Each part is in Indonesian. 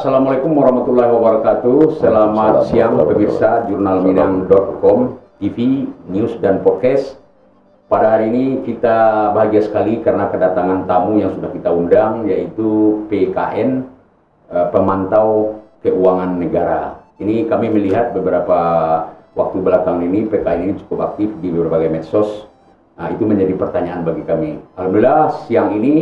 Assalamualaikum warahmatullahi wabarakatuh. Selamat siang pemirsa jurnalminang.com, TV, news dan podcast. Pada hari ini kita bahagia sekali karena kedatangan tamu yang sudah kita undang, yaitu PKN, Pemantau Keuangan Negara. Ini kami melihat beberapa waktu belakangan ini PKN ini cukup aktif di berbagai medsos. Nah, itu menjadi pertanyaan bagi kami. Alhamdulillah siang ini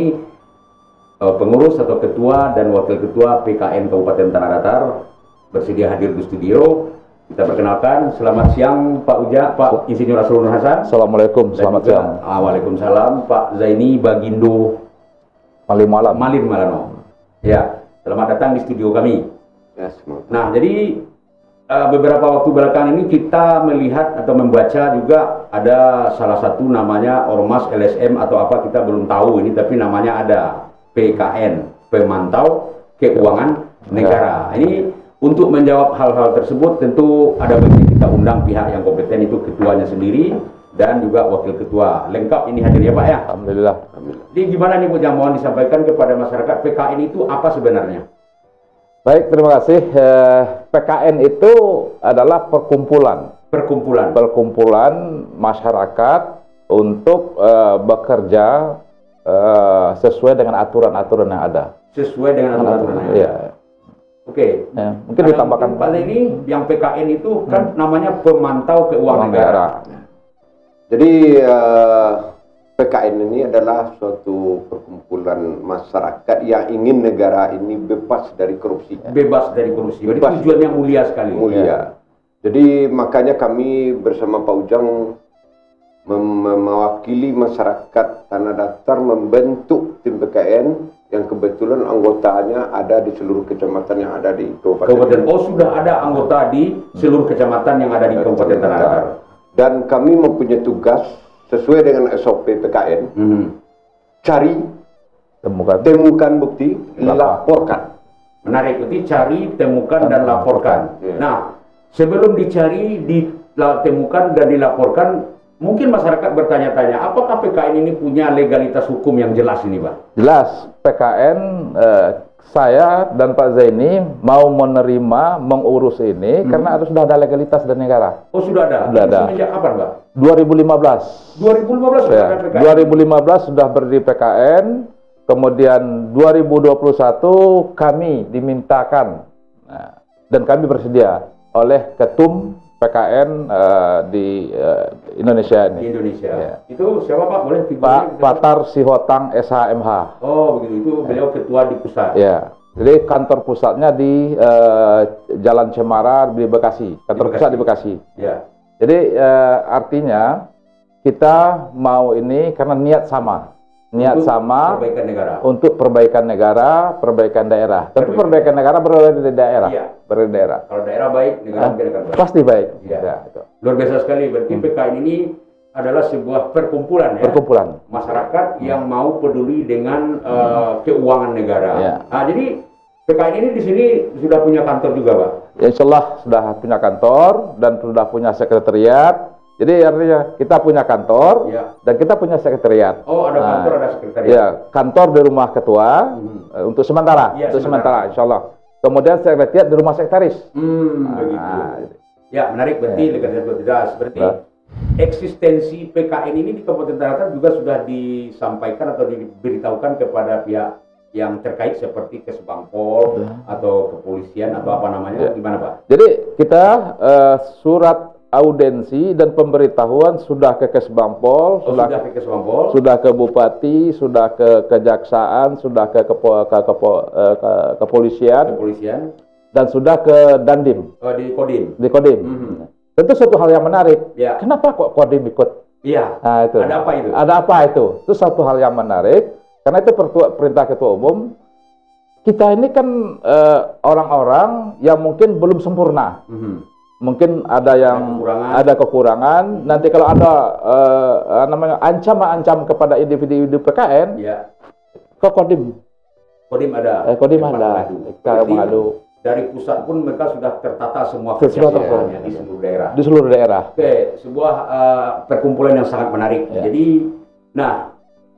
pengurus atau ketua dan wakil ketua PKN Kabupaten Tanah Datar bersedia hadir di studio. Kita perkenalkan, selamat siang Pak Uja, Pak Insinyur Asrul Nur Hasan. Assalamualaikum, selamat siang. Waalaikumsalam, Pak Zaini Bagindo Malin Malano. Ya, selamat datang di studio kami. Ya, nah, jadi beberapa waktu belakangan ini kita melihat atau membaca juga ada salah satu namanya Ormas LSM atau apa kita belum tahu ini, tapi namanya ada PKN, Pemantau Keuangan Negara. Ini untuk menjawab hal-hal tersebut tentu ada baiknya kita undang pihak yang kompeten, itu ketuanya sendiri dan juga wakil ketua. Lengkap ini hadir ya Pak ya? Alhamdulillah. Jadi gimana nih Bu, yang mohon disampaikan kepada masyarakat, PKN itu apa sebenarnya? Baik, terima kasih. PKN itu adalah perkumpulan masyarakat untuk bekerja sesuai dengan aturan-aturan yang ada. Sesuai dengan aturan-aturan yang ada. Iya. Oke. Ya, mungkin ditambahkan Pak ini yang PKN itu kan namanya Pemantau Keuangan Negara. Jadi PKN ini adalah suatu perkumpulan masyarakat yang ingin negara ini bebas dari korupsi. Bebas dari korupsi. Jadi tujuannya mulia sekali. Mulia. Ya. Jadi makanya kami bersama Pak Ujang mewakili masyarakat Tanah Datar membentuk tim PKN yang kebetulan anggotanya ada di seluruh kecamatan yang ada di Kabupaten. Oh, sudah ada anggota di seluruh kecamatan yang ada di Kabupaten Tanah Datar. Dan kami mempunyai tugas sesuai dengan SOP PKN. Cari, temukan bukti, laporkan. Menarik, itu cari, temukan dan laporkan. Ya. Nah, sebelum dicari, ditemukan dan dilaporkan, mungkin masyarakat bertanya-tanya, apakah PKN ini punya legalitas hukum yang jelas ini, Pak? Jelas, PKN saya dan Pak Zaini mau menerima, mengurus ini karena sudah ada legalitas dari negara. Oh, sudah ada? Sudah ada. Sejak kapan, Pak? 2015. 2015 Ya, sudah ada PKN? 2015 sudah berdiri PKN, kemudian 2021 kami dimintakan, dan kami bersedia oleh Ketum PKN di Indonesia ini. Di Indonesia. Ya. Itu siapa Pak? Boleh figurnya? Pak Patar Sihotang SHMH. Oh begitu, itu beliau ketua di pusat. Ya. Jadi kantor pusatnya di Jalan Cemara di Bekasi. Kantor pusat di Bekasi. Ya. Jadi artinya kita mau ini karena niat sama. Niat untuk sama perbaikan negara. untuk perbaikan negara, perbaikan daerah. Tentu perbaikan negara berada di daerah. Iya. Berada di daerah. Kalau daerah baik, negara mungkin akan baik. Pasti baik. Iya. Ya, itu. Luar biasa sekali. Berarti PKN ini adalah sebuah perkumpulan ya. Perkumpulan. Masyarakat yang mau peduli dengan keuangan negara. Ya. Nah, jadi PKN ini di sini sudah punya kantor juga, Pak? Ya, insya Allah sudah punya kantor dan sudah punya sekretariat. Jadi artinya kita punya kantor Ya. dan kita punya sekretariat. Oh, ada kantor, ada sekretariat. Ya, kantor di rumah ketua untuk sementara, Ya, untuk sementara, insya Allah. Kemudian sekretariat di rumah sekretaris. Begitu. Ya, menarik. Berarti legalitas jelas. Berarti eksistensi PKN ini di Kabupaten Tanah Datar juga sudah disampaikan atau diberitahukan kepada pihak yang terkait seperti Kesbangpol atau kepolisian atau apa namanya, gimana Pak? Jadi kita surat audensi dan pemberitahuan sudah ke Kesbangpol, sudah ke Kesbangpol, sudah ke Bupati, sudah ke Kejaksaan, sudah ke kepolisian, dan sudah ke Dandim. Di Kodim. Di Kodim. Tentu suatu hal yang menarik. Ya. Kenapa kok Kodim ikut? Iya. Nah, itu. Ada apa itu? Ada apa itu? Itu satu hal yang menarik. Karena itu perintah Ketua Umum. Kita ini kan orang-orang yang mungkin belum sempurna. Mungkin ada yang ada kekurangan. Nanti kalau ada ancaman kepada individu PKN, ke Kodim. Kodim ada. Kodim ada. Kita mengadu. Dari pusat pun mereka sudah tertata semua kerjasamanya di seluruh daerah. Di seluruh daerah. Oke, sebuah perkumpulan yang sangat menarik. Jadi, nah,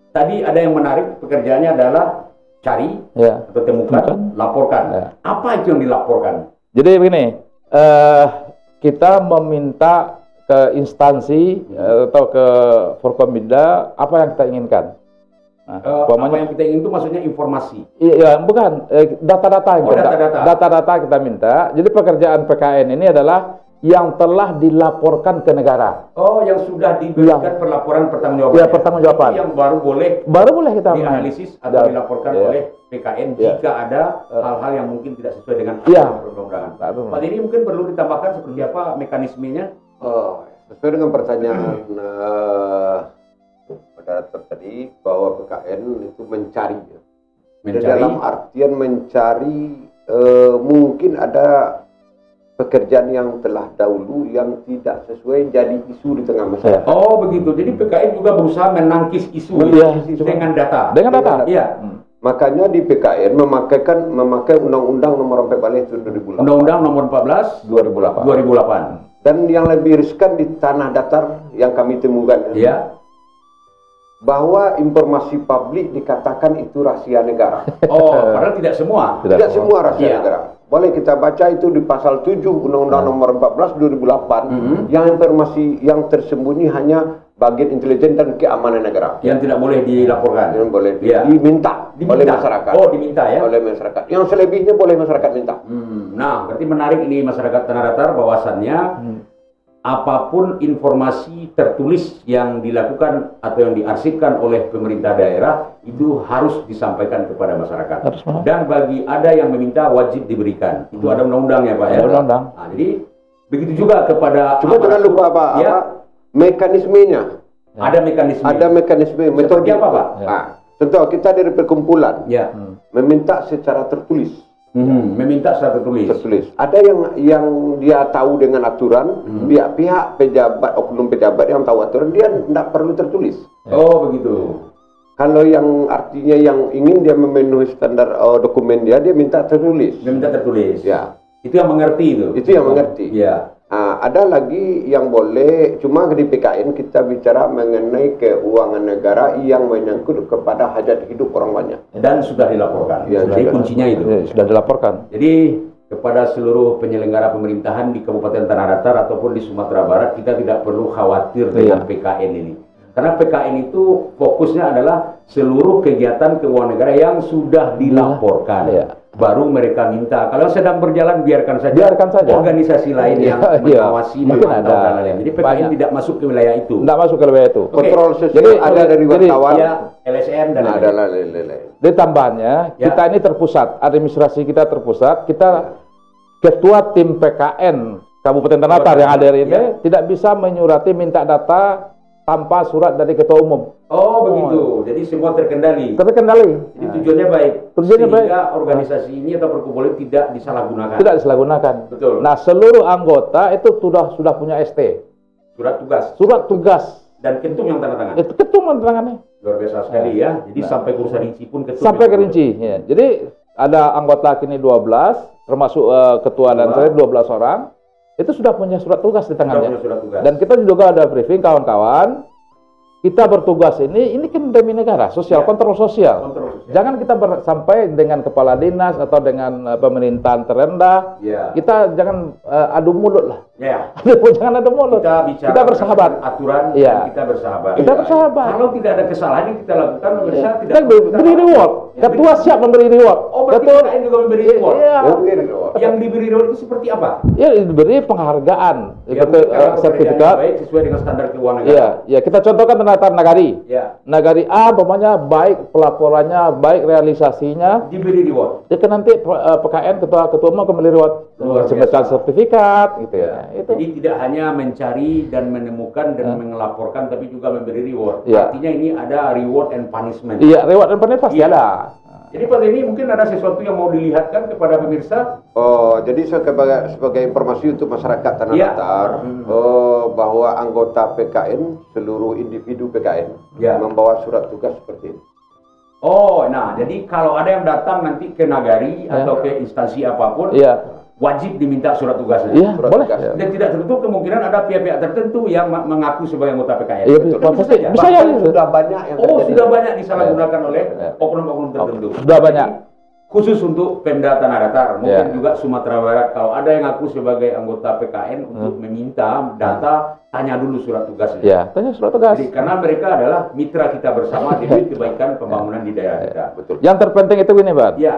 tadi ada yang menarik, pekerjaannya adalah cari Ya. atau temukan, laporkan. Ya. Apa itu yang dilaporkan? Jadi begini, kita meminta ke instansi atau ke Forkominda apa yang kita inginkan. Nah, Apa yang kita ingin itu maksudnya informasi. Iya, bukan data-data yang Oh, kita data-data. data-data kita minta. Jadi pekerjaan PKN ini adalah yang telah dilaporkan ke negara. Oh, yang sudah diberikan perlaporan pertanggungjawaban. Iya, pertanggungjawaban. Yang baru boleh kita main. dianalisis atau dilaporkan Iya. oleh PKN Iya. jika ada hal-hal yang mungkin tidak sesuai dengan Iya. aturan perundang-undangan. Pak ini mungkin perlu ditambahkan seperti apa mekanismenya? Sesuai dengan pertanyaan moderator tadi bahwa PKN itu mencari. Dalam artian mencari mungkin ada pekerjaan yang telah dahulu yang tidak sesuai jadi isu di tengah masyarakat. Oh begitu. Jadi PKN juga berusaha menangkis isu Iya, dengan data. Dengan data. Iya. Makanya di PKN memakai Undang-Undang Nomor 4 tahun 2008. Undang-Undang Nomor 14 2008. Dan yang lebih riskan di tanah datar yang kami temukan. Iya. Bahwa informasi publik dikatakan itu rahasia negara. Oh, padahal tidak semua. Tidak semua rahasia Iya. negara. Boleh kita baca itu di pasal 7 Undang-Undang Nomor 14 2008 yang informasi yang tersembunyi hanya bagian intelijen dan keamanan negara. Yang tidak boleh dilaporkan. Yang boleh Iya. diminta oleh masyarakat. Oh, diminta ya. Oleh masyarakat. Yang selebihnya boleh masyarakat minta. Nah, berarti menarik ini masyarakat Tanah Datar bahwasannya apapun informasi tertulis yang dilakukan atau yang diarsipkan oleh pemerintah daerah itu harus disampaikan kepada masyarakat. Dan bagi ada yang meminta wajib diberikan. Itu ada undang-undangnya Pak ya. Undang-undang. Nah, jadi begitu juga kepada Cuma jangan lupa apa mekanismenya. Ada mekanisme. Ada mekanisme. Seperti apa Pak? Nah, contoh kita dari perkumpulan Ya. meminta secara tertulis. Meminta secara tertulis. Ada yang dia tahu dengan aturan, pihak pejabat, oknum pejabat yang tahu aturan dia tidak perlu tertulis. Oh begitu. Kalau yang artinya yang ingin dia memenuhi standar dokumen dia minta tertulis. Meminta tertulis. Ya. Itu yang mengerti itu. Itu yang mengerti. Ya. Ada lagi yang boleh, cuma di PKN kita bicara mengenai keuangan negara yang menyangkut kepada hajat hidup orang banyak. Dan sudah dilaporkan. Ya, Jadi sudah. kuncinya itu. Sudah dilaporkan. Jadi kepada seluruh penyelenggara pemerintahan di Kabupaten Tanah Datar ataupun di Sumatera Barat, kita tidak perlu khawatir dengan PKN ini. Karena PKN itu fokusnya adalah seluruh kegiatan keuangan negara yang sudah dilaporkan. Iya. Baru mereka minta. Kalau sedang berjalan biarkan saja. Biarkan saja. Organisasi lain yang mengawasi, mungkin memantau ada. dan lain-lain. Jadi PKN tidak masuk ke wilayah itu. Tidak masuk ke wilayah itu. Oke. Kontrol sosial ada dari wartawan. Ya, LSM dan lain-lain. Adalah Di tambahannya, kita ini terpusat, administrasi kita terpusat, kita ketua tim PKN Kabupaten Tanah Datar yang ada hari ini tidak bisa menyurati minta data tanpa surat dari ketua umum. Oh begitu, jadi semua terkendali. Terkendali. Jadi tujuannya baik. Tujuannya sehingga organisasi ini atau perkumpulan tidak disalahgunakan. Tidak disalahgunakan. Betul. Nah, seluruh anggota itu sudah punya ST. Surat tugas. Surat tugas. Dan ketum yang tanda tangan. Itu ketum yang tangannya. Luar biasa sekali ya. Jadi sampai ke urusan rinci pun ketum. Sampai ke rinci. Ya. Jadi ada anggota kini 12, termasuk ketua dan saya 12 orang. Itu sudah punya surat tugas di tangannya. Surat tugas. Dan kita juga ada briefing kawan-kawan. Kita bertugas ini kan demi negara, sosial, kontrol sosial. Jangan kita sampai dengan kepala dinas atau dengan pemerintahan terendah. Kita jangan adu mulut lah. Jangan adu mulut. Kita bersahabat. Aturan. Kita bersahabat. Kita bersahabat. Kalau tidak ada kesalahan yang kita lakukan, kita beri reward. Ketua siap memberi reward. Oh, berarti PKN juga memberi reward. Yang diberi reward itu seperti apa? Ya, diberi penghargaan, sertifikat. Baik sesuai dengan standar keuangan negara. Iya, kita contohkan Tanah Nagari. Ya. Nagari A, umpamanya baik pelaporannya, baik realisasinya. Diberi reward. Jadi nanti PKN ketua umum kembali reward, sebesar sertifikat, gitu ya. Itu. Jadi tidak hanya mencari dan menemukan dan melaporkan, tapi juga memberi reward. Ya. Artinya ini ada reward and punishment. Iya, reward and punishment pasti ada. Jadi Pak ini mungkin ada sesuatu yang mau dilihatkan kepada pemirsa. Oh, jadi sebagai informasi untuk masyarakat Tanah Datar, bahwa anggota PKN, seluruh individu PKN, membawa surat tugas seperti ini. Oh, nah, jadi kalau ada yang datang nanti ke Nagari atau ke instansi apapun, wajib diminta surat tugasnya. Iya, Surat boleh. tugas. Ya. Dan tidak tertutup kemungkinan ada pihak-pihak tertentu yang mengaku sebagai anggota PKN. Iya, Betul. pasti Bisa saja. bisa ya. Bahkan sudah banyak yang Oh, terjadi. sudah banyak disalahgunakan oleh Ya. oknum-oknum tertentu. Sudah banyak. Khusus untuk Pemda Tanah Datar, mungkin Ya. juga Sumatera Barat. Kalau ada yang ngaku sebagai anggota PKN untuk meminta data, tanya dulu surat tugasnya. Ya, tanya surat tugas. Jadi karena mereka adalah mitra kita bersama demi kebaikan pembangunan di daerah kita. Betul. Yang terpenting itu gini, Bang. Ya,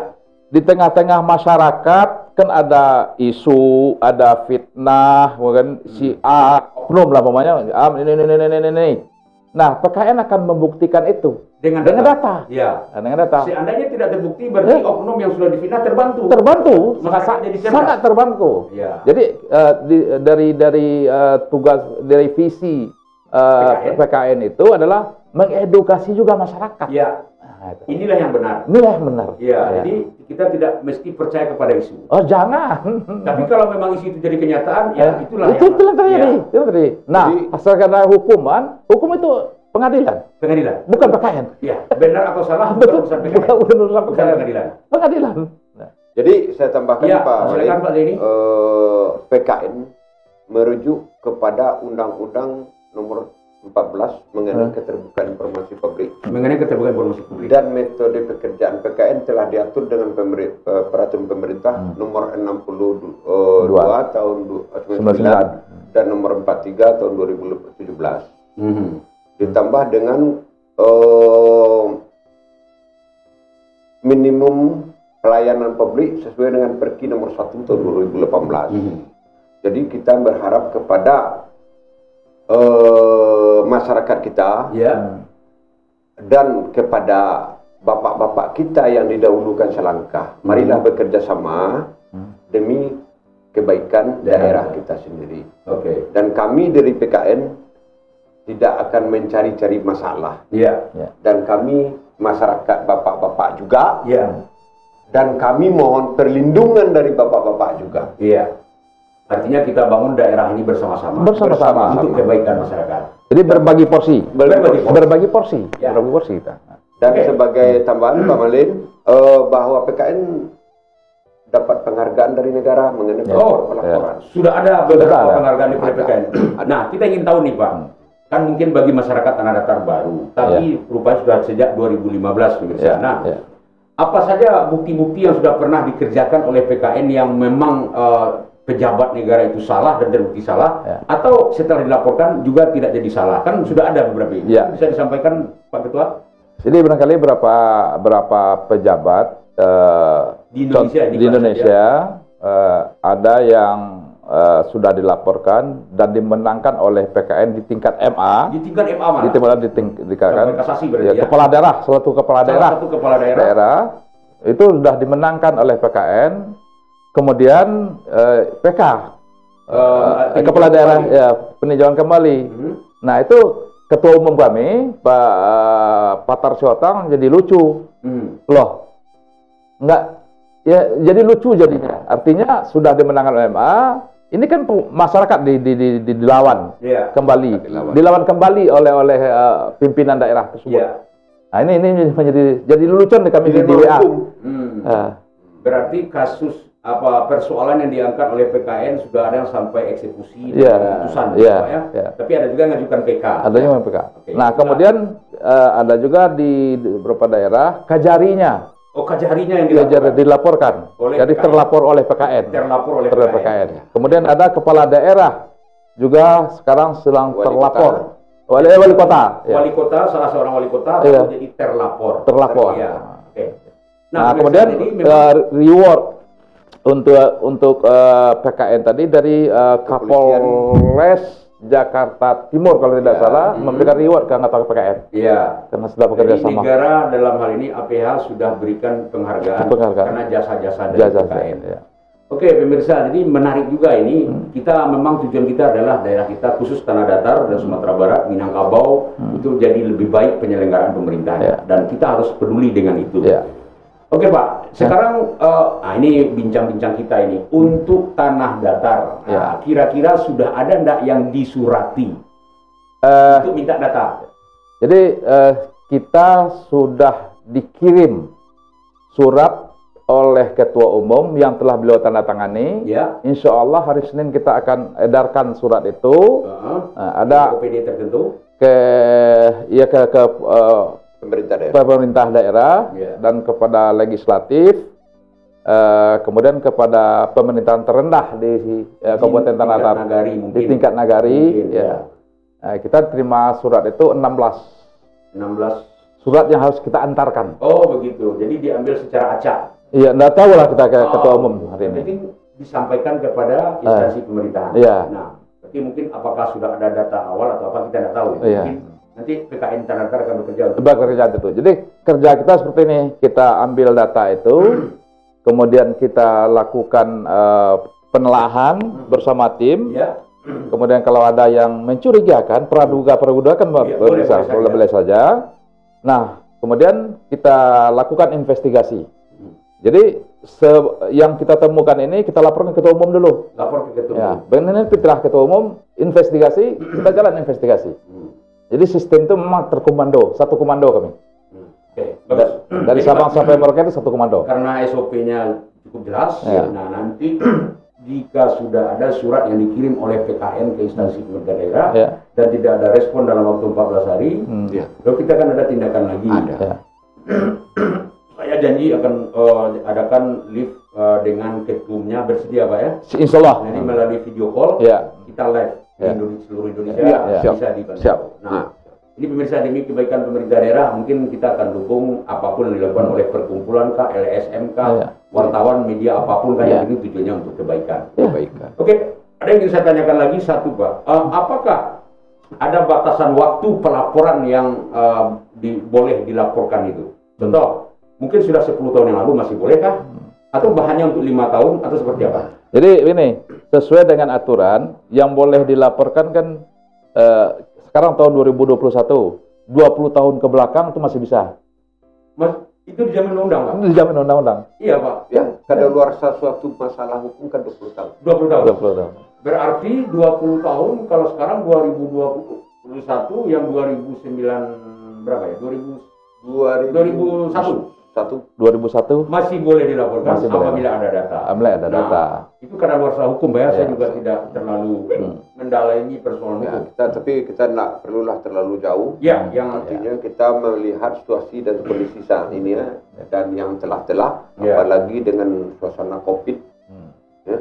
Di tengah-tengah masyarakat kan ada isu, ada fitnah, bukan si A, oknum lah pokoknya, ini. Nah, PKN akan membuktikan itu dengan data. Ya. Nah, dengan data. Seandainya tidak terbukti, berarti oknum yang sudah difitnah terbantu. Terbantu, Masyarakat jadi cerdas. sangat terbantu. Ya. Jadi dari tugas dari visi PKN itu adalah mengedukasi juga masyarakat. Ya, Nah, itu. inilah yang benar. Inilah yang benar. Ya, jadi kita tidak mesti percaya kepada isu. Oh, jangan. Tapi kalau memang isu itu jadi kenyataan, ya itulah itu yang terjadi. Ya, Itu yang terjadi. Nah, Jadi- asal karena hukum itu pengadilan, pengadilan. bukan PKN. Ya, benar atau salah bukan Betul, urusan PKN. bukan urusan Bukan PKN. pengadilan. Pengadilan. Nah, Jadi saya tambahkan Ya, Pak silakan Walid, Pak Denny. PKN merujuk kepada Undang-Undang Nomor 14 mengenai keterbukaan informasi publik Mengenai keterbukaan informasi publik. dan metode pekerjaan PKN telah diatur dengan peraturan pemerintah Nomor 62 tahun 99 dan Nomor 43 tahun 2017. Mhm. Ditambah dengan minimum pelayanan publik sesuai dengan Perki nomor 1 tahun 2018. Jadi kita berharap kepada masyarakat kita Ya, dan kepada bapak-bapak kita yang didahulukan selangkah. Marilah bekerja sama demi kebaikan daerah kita sendiri. oke. Dan kami dari PKN tidak akan mencari-cari masalah. Ya, Dan kami masyarakat bapak-bapak juga. ya, Dan kami mohon perlindungan dari bapak-bapak juga. iya. Artinya kita bangun daerah ini bersama-sama. Bersama-sama. Untuk kebaikan masyarakat. Jadi berbagi porsi. Berbagi Berbagi porsi. Ya. Berbagi porsi kita. Dan Oke. sebagai tambahan Pak Malin, bahwa PKN dapat penghargaan dari negara mengenai Oh, pelaporan. Sudah ada beberapa Sudah ada. penghargaan di Ada. PKN. Nah, kita ingin tahu nih Pak. Kan mungkin bagi masyarakat Tanah Datar baru, tapi rupanya sudah sejak 2015 pemirsa. Ya, Nah, ya. apa saja bukti-bukti yang sudah pernah dikerjakan oleh PKN yang memang pejabat negara itu salah dan terbukti salah, Ya. atau setelah dilaporkan juga tidak jadi salah? Kan sudah ada beberapa ini. Ya. Bisa disampaikan Pak Ketua? Jadi barangkali berapa pejabat Di Indonesia ini, di Pak, Indonesia ada yang sudah dilaporkan dan dimenangkan oleh PKN di tingkat MA, Di tingkat MA mana? di tingkat Sampai kasasi berarti ya? kepala daerah, suatu kepala Salah daerah, satu kepala daerah. itu sudah dimenangkan oleh PKN, kemudian PK kepala daerah ya peninjauan kembali. Nah itu ketua umum kami Pak Patar Siotang jadi lucu loh, nggak ya jadi lucu jadinya. Artinya sudah dimenangkan oleh MA, ini kan masyarakat dilawan Iya. kembali, Dilawan. dilawan kembali oleh pimpinan daerah tersebut. Iya. Nah ini menjadi jadi lelucon nih kami di Dilema WA. hukum. Berarti kasus persoalan yang diangkat oleh PKN sudah ada yang sampai eksekusi dan Iya, keputusan, iya, Pak, ya. iya. Tapi ada juga yang mengajukan PK. Adanya memang PK. Oke. Nah kemudian ada juga di beberapa daerah kajarinya Oh, kajarinya yang dilaporkan. Oleh Jadi PKN. terlapor oleh PKN. terlapor oleh Terhadap PKN. Kemudian ada kepala daerah juga sekarang sedang Wali terlapor. kota. Wali kota. Ya. Wali kota, salah seorang wali kota Iya. jadi terlapor. Terlapor. Iya. Oke. Nah, pemirsa, kemudian jadi memang reward untuk PKN tadi dari Kapolres Jakarta Timur kalau tidak Ya. salah memberikan reward ke anggota PKN iya. karena sudah bekerja Jadi sama. negara dalam hal ini APH sudah berikan penghargaan karena jasa-jasa dari Jasa, PKN. ya. Oke pemirsa, jadi menarik juga ini. Kita memang tujuan kita adalah daerah kita khusus Tanah Datar dan Sumatera Barat, Minangkabau itu jadi lebih baik penyelenggaraan pemerintahan Ya. dan kita harus peduli dengan itu. Ya. Oke Pak, sekarang ini bincang-bincang kita ini untuk Tanah Datar. Ya. Nah, kira-kira sudah ada enggak yang disurati untuk minta data? Jadi kita sudah dikirim surat oleh Ketua Umum yang telah beliau tanda tangani. Ya. Insya Allah hari Senin kita akan edarkan surat itu. Ada OPD tertentu ke pemerintah daerah Ya. dan kepada legislatif, kemudian kepada pemerintahan terendah di Kabupaten Tanah Datar, Nagari mungkin. di tingkat nagari. Mungkin, Ya. Kita terima surat itu 16 surat yang harus kita antarkan. Oh begitu, jadi diambil secara acak. Iya, enggak tahu lah kita ke Ketua Umum hari ini. Jadi disampaikan kepada instansi pemerintahan. Iya. Nah, berarti mungkin apakah sudah ada data awal atau apa kita tidak tahu. Iya. Mungkin nanti PKN Tanah Datar akan bekerja untuk Bekerja itu. Jadi kerja kita seperti ini, kita ambil data itu, kemudian kita lakukan penelaahan bersama tim. ya. Kemudian kalau ada yang mencurigakan, praduga kan boleh saja. Nah, kemudian kita lakukan investigasi. Jadi yang kita temukan ini kita laporkan ke Ketua Umum dulu. Lapor ke Ketua Ya, Umum. benar setelah Ketua Umum investigasi, kita jalan investigasi. Jadi sistem itu memang terkomando, satu komando kami. Oke, bagus. Dari Jadi, Sabang Pak, sampai Merauke itu satu komando. karena SOP-nya cukup jelas. Ya. Nah, nanti jika sudah ada surat yang dikirim oleh PKN ke instansi pemerintah daerah Ya. dan tidak ada respon dalam waktu 14 hari, Ya. lalu kita akan ada tindakan lagi. Ya. Saya janji akan adakan live dengan ketumnya bersedia Pak ya. Insya Allah. Jadi melalui video call Ya. kita live Ya. di seluruh Indonesia Ya, siap. bisa dibantu. Siap. Nah, ini pemirsa demi kebaikan pemerintah daerah mungkin kita akan dukung apapun yang dilakukan oleh perkumpulan K, LSM K, Ya. wartawan, media apapun kan Ya. yang ini tujuannya untuk kebaikan. Kebaikan. Oke, ada yang ingin saya tanyakan lagi satu Pak. Apakah ada batasan waktu pelaporan yang boleh dilaporkan itu? Contoh, mungkin sudah 10 tahun yang lalu masih bolehkah? Atau hanya untuk 5 tahun atau seperti apa? Jadi ini sesuai dengan aturan yang boleh dilaporkan kan sekarang tahun 2021, 20 tahun ke belakang itu masih bisa. Mas, itu dijamin undang Pak? Ini dijamin undang-undang. Iya Pak, Ya, kadaluarsa suatu masalah hukum kan 20 tahun. 20 tahun. 20 tahun. Berarti 20 tahun kalau sekarang 2021 yang 2009 berapa ya? 2001 2001 masih boleh dilaporkan Masih boleh. apabila ada data. mulai ada Nah, data. itu kadaluarsa hukum ya, saya Ya. juga tidak terlalu mendalami persoalan Ya, hukum. tapi kita tidak perlulah terlalu jauh. Ya, yang Artinya kita melihat situasi dan kondisi saat ini ya, dan yang telah-telah, Ya. apalagi dengan suasana COVID, ya,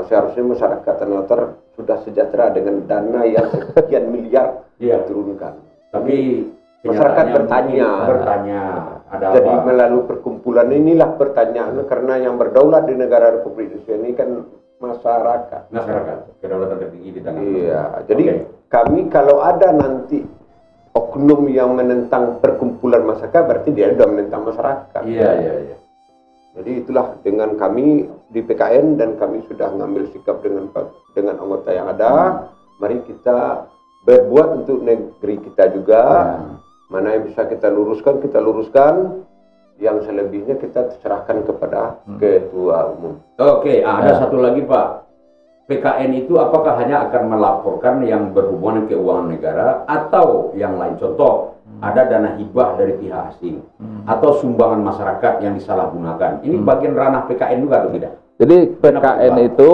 seharusnya masyarakat Tanah Datar sudah sejahtera dengan dana yang sekian miliar ya, diturunkan. tapi Masyarakat kenyataannya bertanya. bertanya ada Jadi apa? melalui perkumpulan inilah pertanyaan, karena yang berdaulat di negara Republik Indonesia ini kan masyarakat. Masyarakat, kedaulatan tertinggi di tangan. Iya, jadi Oke. kami kalau ada nanti oknum yang menentang perkumpulan masyarakat, berarti dia sudah menentang masyarakat. Iya, iya, iya. Jadi itulah dengan kami di PKN dan kami sudah mengambil sikap dengan anggota yang ada. Mari kita berbuat untuk negeri kita juga. Mana yang bisa kita luruskan, Yang selebihnya kita serahkan kepada Ketua Umum. Oke, ada satu lagi Pak. PKN itu apakah hanya akan melaporkan yang berhubungan keuangan negara atau yang lain? Contoh, ada dana hibah dari pihak asing atau sumbangan masyarakat yang disalahgunakan. Ini bagian ranah PKN juga atau tidak? Jadi PKN itu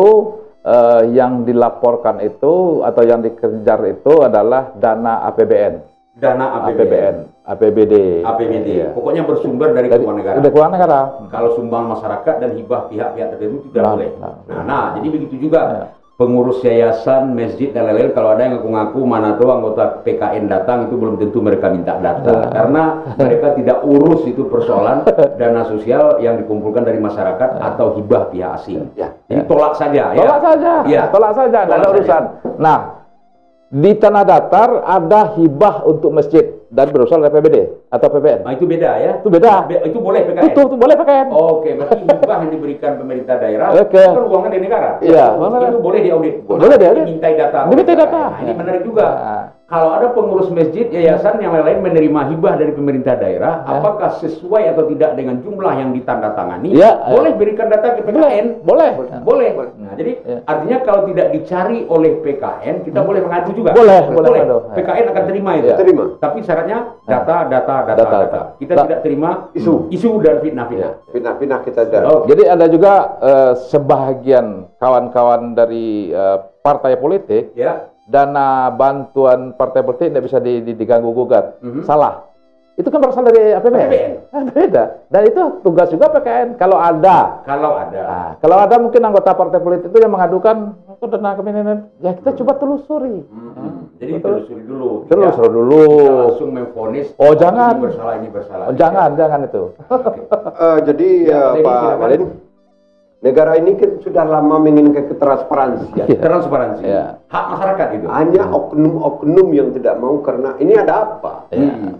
yang dilaporkan itu atau yang dikejar itu adalah dana APBN. Dana APBN, APBD. APBD. Pokoknya bersumber dari keuangan negara. Dari keuangan negara. Kalau sumbangan masyarakat dan hibah pihak-pihak tertentu tidak boleh. nah. Nah, jadi begitu juga pengurus yayasan, masjid dan lain-lain. Kalau ada yang ngaku-ngaku mana tahu anggota PKN datang itu belum tentu mereka minta data karena mereka tidak urus itu persoalan dana sosial yang dikumpulkan dari masyarakat atau hibah pihak asing. Ya. Jadi tolak saja. Tolak ya. saja, Ya. tolak saja, tidak ada Tolak urusan. Nah, di Tanah Datar ada hibah untuk masjid dan berasal dari APBD atau PBN. Nah, itu beda ya. Itu beda. Itu boleh PKN. Itu boleh PKN. Oke, berarti hibah yang diberikan pemerintah daerah Oke. itu kan uangnya dari negara. Iya, Itu boleh diaudit. Boleh diaudit. Dimintai data. Dimintai data. Nah, ini menarik juga. Nah. Kalau ada pengurus masjid, yayasan yang lain-lain menerima hibah dari pemerintah daerah, apakah sesuai atau tidak dengan jumlah yang ditandatangani? Ya. Boleh berikan data ke PKN? Boleh. Boleh. Nah, jadi artinya kalau tidak dicari oleh PKN, kita boleh mengadu juga. Boleh mengadu. PKN akan terima itu. Terima. Tapi syaratnya data. Kita tidak terima isu dan fitnah-fitnah. Pindah-pindah kita ada. Jadi ada juga sebahagian kawan-kawan dari partai politik, dana bantuan partai politik tidak bisa diganggu gugat. Salah. Itu kan berasal dari APBN. Beda. Dan itu tugas juga PKN. Kalau ada. Nah, kalau ada mungkin anggota partai politik itu yang mengadukan dana kemiskinan, ya kita coba telusuri. Jadi telusuri dulu. Telusuri dulu. Kita langsung memvonis. Oh jangan. Ini bersalah. Oh, jangan itu. Jadi Pak Walin, negara ini kan sudah lama menginginkan ketransparansian. Transparansi. Hak masyarakat itu. Hanya oknum-oknum yang tidak mau karena ini ada apa?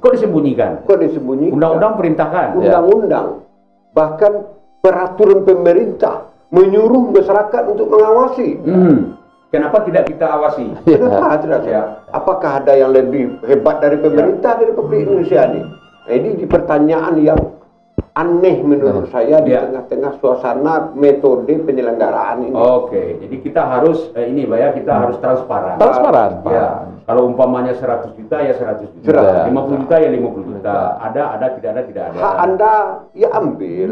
Kok disembunyikan? Undang-undang perintahkan. Undang-undang. Bahkan peraturan pemerintah menyuruh masyarakat untuk mengawasi. Kenapa tidak kita awasi? Kenapa tidak? Apakah ada yang lebih hebat dari pemerintah dari Republik Indonesia ini? Nah, ini pertanyaan yang aneh menurut saya di tengah-tengah suasana metode penyelenggaraan ini. Oke, jadi kita harus kita harus transparan. Ya, kalau umpamanya 100 juta ya 100 juta, 50 juta ya 50 juta. Ada, tidak ada. Hak Anda ya ambil.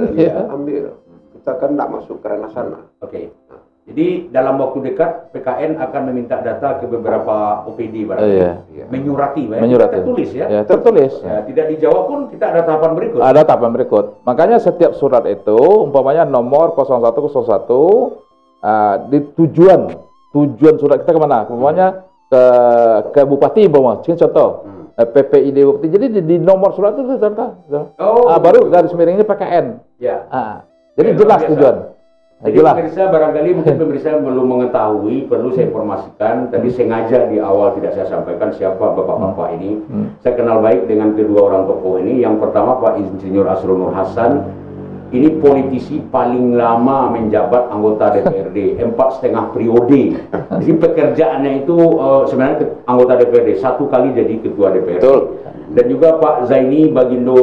Kita kan tidak masuk ke ranah sana. Oke. Jadi dalam waktu dekat PKN akan meminta data ke beberapa OPD barangkali. Menyurati, tertulis ya. Tertulis. Tidak dijawab pun kita ada tahapan berikut. Ada tahapan berikut. Makanya setiap surat itu umpamanya nomor 0101 di tujuan surat kita kemana? Umpamanya ke bupati umpamanya. Contoh. PPID bupati. Jadi di nomor surat itu contoh. Baru garis miringnya PKN. Jadi jelas tujuan. Jadi pemirsa barangkali mungkin pemirsa belum mengetahui, perlu saya informasikan. Tadi sengaja di awal tidak saya sampaikan siapa bapak-bapak ini. Saya kenal baik dengan kedua orang tokoh ini. Yang pertama Pak Insinyur Asrul Nur Hasan. Ini politisi paling lama menjabat anggota DPRD, 4,5 periode. Jadi pekerjaannya itu sebenarnya anggota DPRD, 1 kali jadi ketua DPRD. Dan juga Pak Zaini Bagindo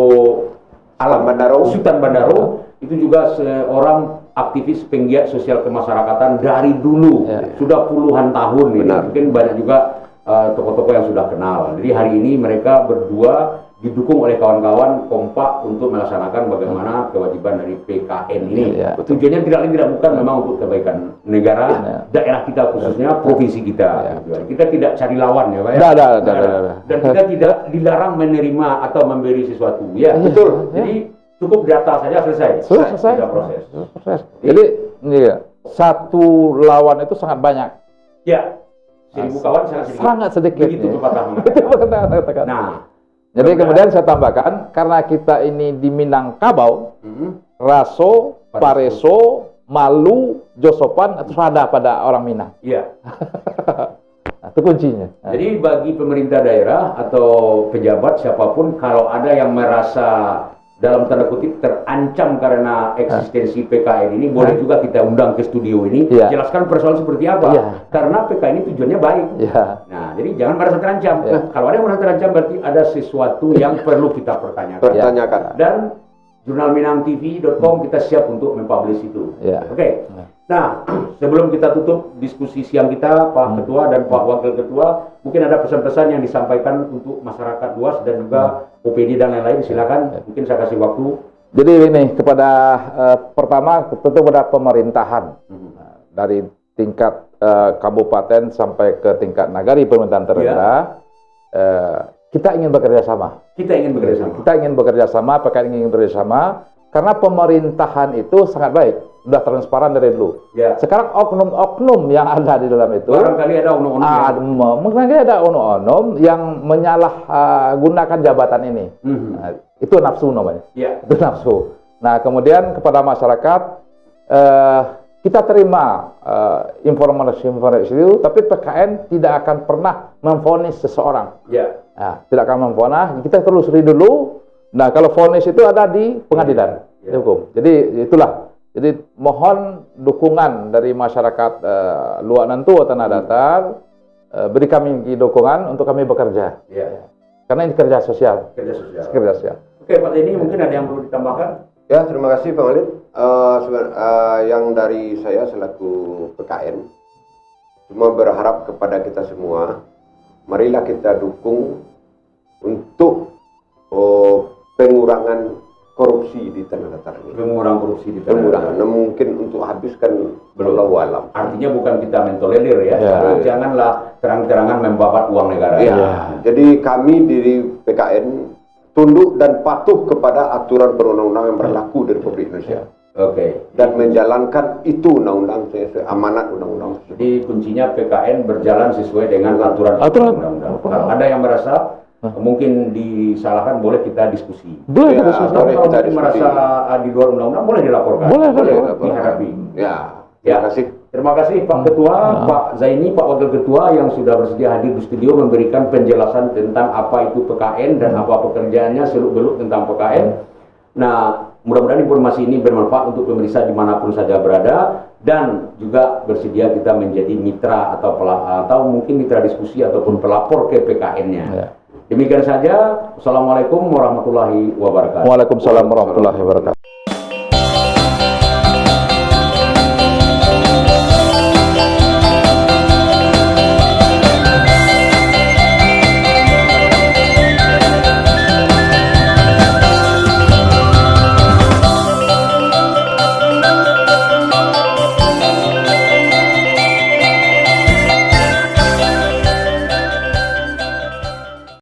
Sultan Bandaro. Itu juga seorang aktivis penggiat sosial kemasyarakatan dari dulu, sudah puluhan tahun ini. Mungkin banyak juga tokoh-tokoh yang sudah kenal. Jadi hari ini mereka berdua didukung oleh kawan-kawan kompak untuk melaksanakan bagaimana kewajiban dari PKN ini. Tujuannya tidak bukan memang untuk kebaikan negara, daerah kita khususnya, provinsi kita. Kita tidak cari lawan ya Pak ya. Dan kita tidak dilarang menerima atau memberi sesuatu. Betul. Jadi cukup data saja selesai. Sudah proses. Jadi satu lawan itu sangat banyak. 1.000 kawan sangat sedikit. Begitu pepatah mengatakan. Nah, jadi kemudian saya tambahkan, karena kita ini di Minangkabau, Raso, Pareso, Malu, Josopan, itu ada pada orang Minang. Itu kuncinya. Jadi bagi pemerintah daerah atau pejabat siapapun, kalau ada yang merasa dalam tanda kutip terancam karena eksistensi PKN ini, boleh juga kita undang ke studio ini, jelaskan persoalan seperti apa. Karena PKN ini tujuannya baik. Nah, jadi jangan merasa terancam. Kalau ada yang merasa terancam, berarti ada sesuatu yang perlu kita pertanyakan. Dan jurnalminangtv.com kita siap untuk mempublish itu. Oke. Nah, sebelum kita tutup diskusi siang kita, Pak Ketua dan Pak Wakil Ketua, mungkin ada pesan-pesan yang disampaikan untuk masyarakat luas dan juga OPD dan lain-lain. Silakan, mungkin saya kasih waktu. Jadi ini kepada pertama tentu pada pemerintahan dari tingkat kabupaten sampai ke tingkat nagari pemerintahan terendah, kita ingin bekerja sama. Kita ingin bekerja sama, PKN ingin bekerja sama, karena pemerintahan itu sangat baik. Sudah transparan dari dulu. Sekarang oknum-oknum yang ada di dalam itu, barangkali ada oknum-oknum yang menyalahgunakan jabatan ini. Itu nafsu namanya. Itu nafsu. Nah, kemudian kepada masyarakat, kita terima informasi itu, tapi PKN tidak akan pernah memvonis seseorang. Nah, tidak akan memvonis. Kita telusuri dulu. Nah, kalau vonis itu ada di pengadilan hukum. Jadi itulah. Jadi mohon dukungan dari masyarakat Luak Nantu Tanah Datar, beri kami dukungan untuk kami bekerja. Karena ini kerja sosial. Oke, Pak Denny, mungkin ada yang perlu ditambahkan? Ya, terima kasih Pak Walid. yang dari saya selaku PKN cuma berharap kepada kita semua, marilah kita dukung untuk pengurangan korupsi di Tanah Datar ini. Pengurangan korupsi di Tanah Datar. Nah, mungkin untuk habiskan wallahu alam. Artinya bukan kita mentolerir ya, janganlah terang-terangan membabat uang negara. Ya. Jadi kami di PKN tunduk dan patuh kepada aturan perundang-undangan yang berlaku di Republik Indonesia. Oke. Dan menjalankan itu undang-undang sesuai amanat undang-undang. Jadi kuncinya PKN berjalan sesuai dengan aturan undang-undang. Kalau ada yang merasa mungkin disalahkan, boleh kita diskusi. Boleh Ya, diskusi. boleh Kalau kita mungkin diskusi. merasa di luar undang-undang, boleh dilaporkan. Boleh dihadapi. Ya, Ya. terima kasih. Terima kasih Pak Ketua, Pak Zaini, Pak Wakil Ketua yang sudah bersedia hadir di studio memberikan penjelasan tentang apa itu PKN dan apa pekerjaannya, seluk-beluk tentang PKN. Nah, mudah-mudahan informasi ini bermanfaat untuk pemirsa dimanapun saja berada, dan juga bersedia kita menjadi mitra atau mungkin mitra diskusi ataupun pelapor ke PKN-nya. Ya. Demikian saja. Assalamualaikum warahmatullahi wabarakatuh. Waalaikumsalam warahmatullahi wabarakatuh.